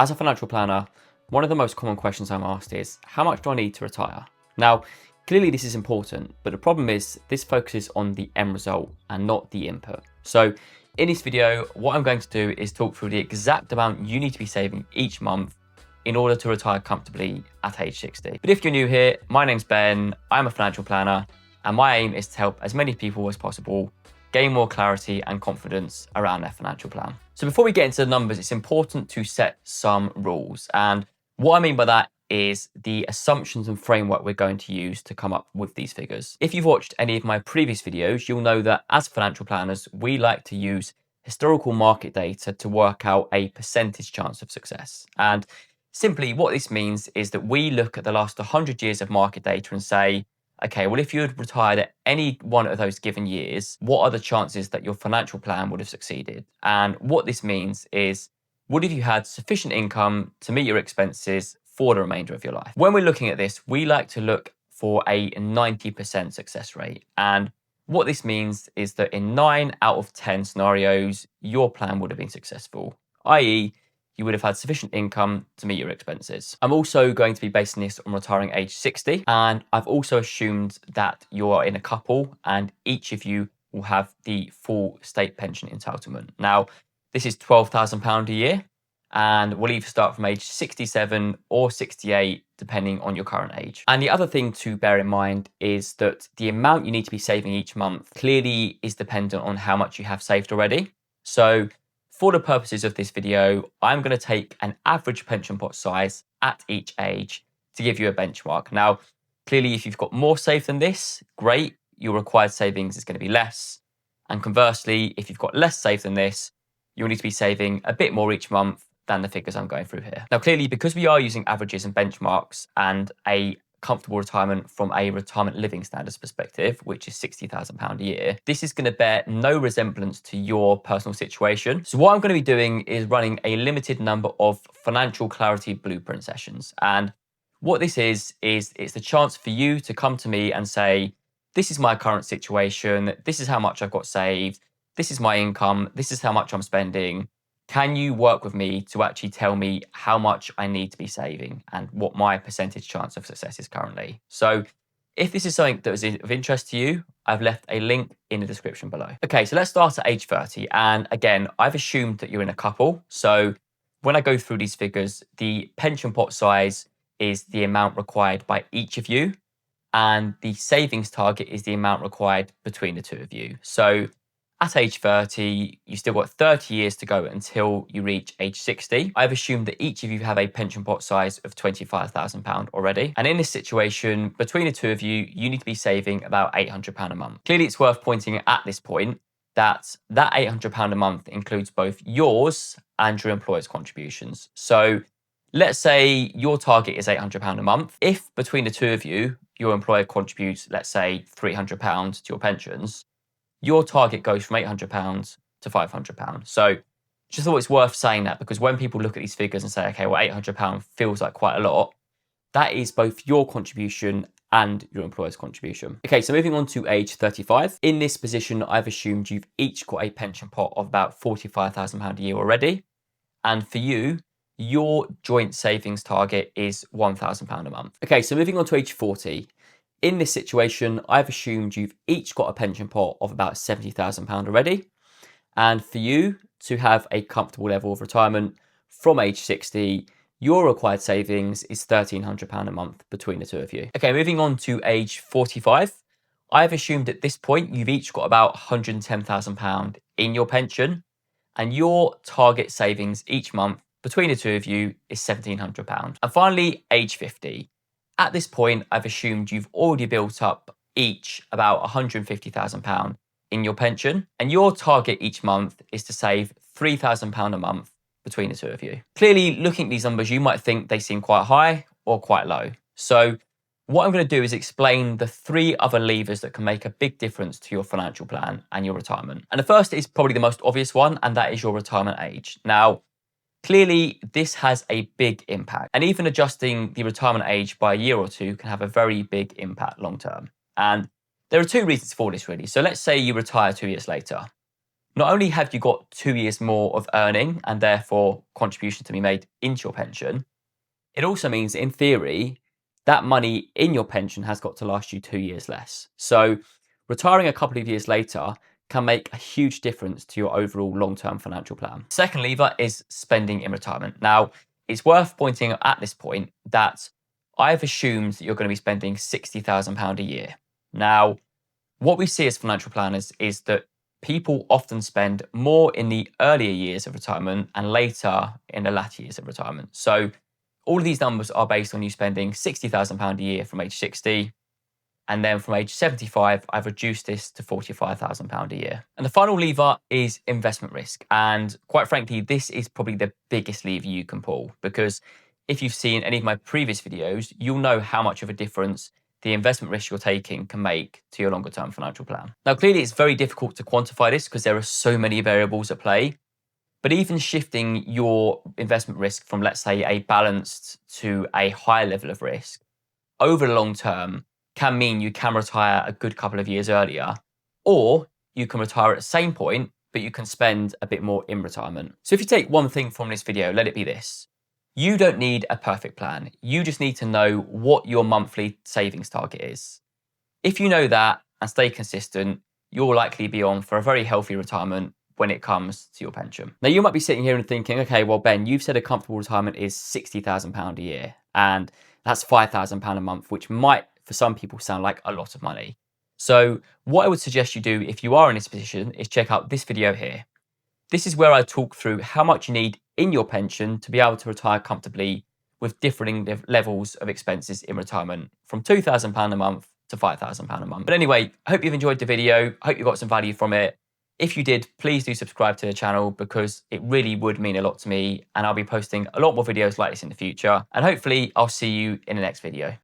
As a financial planner, one of the most common questions I'm asked is, how much do I need to retire? Now, clearly this is important, but the problem is this focuses on the end result and not the input. So in this video, what I'm going to do is talk through the exact amount you need to be saving each month in order to retire comfortably at age 60. But if you're new here, my name's Ben, I'm a financial planner, and my aim is to help as many people as possible gain more clarity and confidence around their financial plan. So before we get into the numbers, it's important to set some rules. And what I mean by that is the assumptions and framework we're going to use to come up with these figures. If you've watched any of my previous videos, you'll know that as financial planners, we like to use historical market data to work out a percentage chance of success. And simply what this means is that we look at the last 100 years of market data and say, okay, well, if you had retired at any one of those given years, what are the chances that your financial plan would have succeeded? And what this means is, what if you had sufficient income to meet your expenses for the remainder of your life? When we're looking at this, we like to look for a 90% success rate. And what this means is that in 9 out of 10 scenarios, your plan would have been successful, i.e., you would have had sufficient income to meet your expenses. I'm also going to be basing this on retiring age 60, and I've also assumed that you are in a couple and each of you will have the full state pension entitlement. Now, this is £12,000 a year, and will either start from age 67 or 68, depending on your current age. And the other thing to bear in mind is that the amount you need to be saving each month clearly is dependent on how much you have saved already. So for the purposes of this video, I'm going to take an average pension pot size at each age to give you a benchmark. Now, clearly, if you've got more saved than this, great, your required savings is going to be less. And conversely, if you've got less saved than this, you'll need to be saving a bit more each month than the figures I'm going through here. Now, clearly, because we are using averages and benchmarks and a comfortable retirement from a retirement living standards perspective, which is £60,000 a year, this is going to bear no resemblance to your personal situation. So what I'm going to be doing is running a limited number of financial clarity blueprint sessions. And what this is it's the chance for you to come to me and say, this is my current situation, this is how much I've got saved, this is my income, this is how much I'm spending. Can you work with me to actually tell me how much I need to be saving and what my percentage chance of success is currently? So if this is something that is of interest to you, I've left a link in the description below. Okay, so let's start at age 30. And again, I've assumed that you're in a couple. So when I go through these figures, the pension pot size is the amount required by each of you. And the savings target is the amount required between the two of you. So at age 30, you've still got 30 years to go until you reach age 60. I've assumed that each of you have a pension pot size of £25,000 already. And in this situation, between the two of you, you need to be saving about £800 a month. Clearly, it's worth pointing at this point that that £800 a month includes both yours and your employer's contributions. So let's say your target is £800 a month. If between the two of you, your employer contributes, let's say £300 to your pensions, your target goes from £800 to £500. So just thought it's worth saying that, because when people look at these figures and say, okay, well, £800 feels like quite a lot, that is both your contribution and your employer's contribution. Okay, so moving on to age 35. In this position, I've assumed you've each got a pension pot of about £45,000 a year already. And for you, your joint savings target is £1,000 a month. Okay, so moving on to age 40. In this situation, I've assumed you've each got a pension pot of about £70,000 already. And for you to have a comfortable level of retirement from age 60, your required savings is £1,300 a month between the two of you. Okay, moving on to age 45. I've assumed at this point, you've each got about £110,000 in your pension, and your target savings each month between the two of you is £1,700. And finally, age 50. At this point, I've assumed you've already built up each about £150,000 in your pension, and your target each month is to save £3,000 a month between the two of you. Clearly, looking at these numbers, you might think they seem quite high or quite low. So what I'm going to do is explain the 3 other levers that can make a big difference to your financial plan and your retirement. And the first is probably the most obvious one, and that is your retirement age. Now, clearly, this has a big impact, and even adjusting the retirement age by a year or two can have a very big impact long term. And there are 2 reasons for this, really. So let's say you retire 2 years later. not only have you got 2 years more of earning and therefore contribution to be made into your pension, it also means in theory that money in your pension has got to last you 2 years less. So retiring a couple of years later can make a huge difference to your overall long-term financial plan. Second lever is spending in retirement. Now, it's worth pointing out at this point that I've assumed that you're going to be spending £60,000 a year. Now, what we see as financial planners is that people often spend more in the earlier years of retirement and later in the latter years of retirement. So all of these numbers are based on you spending £60,000 a year from age 60. And then from age 75, I've reduced this to £45,000 a year. And the final lever is investment risk. And quite frankly, this is probably the biggest lever you can pull, because if you've seen any of my previous videos, you'll know how much of a difference the investment risk you're taking can make to your longer term financial plan. Now, clearly it's very difficult to quantify this because there are so many variables at play, but even shifting your investment risk from, let's say, a balanced to a higher level of risk over the long term can mean you can retire a good couple of years earlier, or you can retire at the same point, but you can spend a bit more in retirement. So if you take one thing from this video, let it be this. You don't need a perfect plan. You just need to know what your monthly savings target is. If you know that and stay consistent, you'll likely be on for a very healthy retirement when it comes to your pension. Now, you might be sitting here and thinking, okay, well, Ben, you've said a comfortable retirement is £60,000 a year, and that's £5,000 a month, which might, for some people, sound like a lot of money. So what I would suggest you do if you are in this position is check out this video here. This is where I talk through how much you need in your pension to be able to retire comfortably with differing levels of expenses in retirement, from £2,000 a month to £5,000 a month. But anyway, I hope you've enjoyed the video. I hope you got some value from it. If you did, please do subscribe to the channel because it really would mean a lot to me, and I'll be posting a lot more videos like this in the future. And hopefully I'll see you in the next video.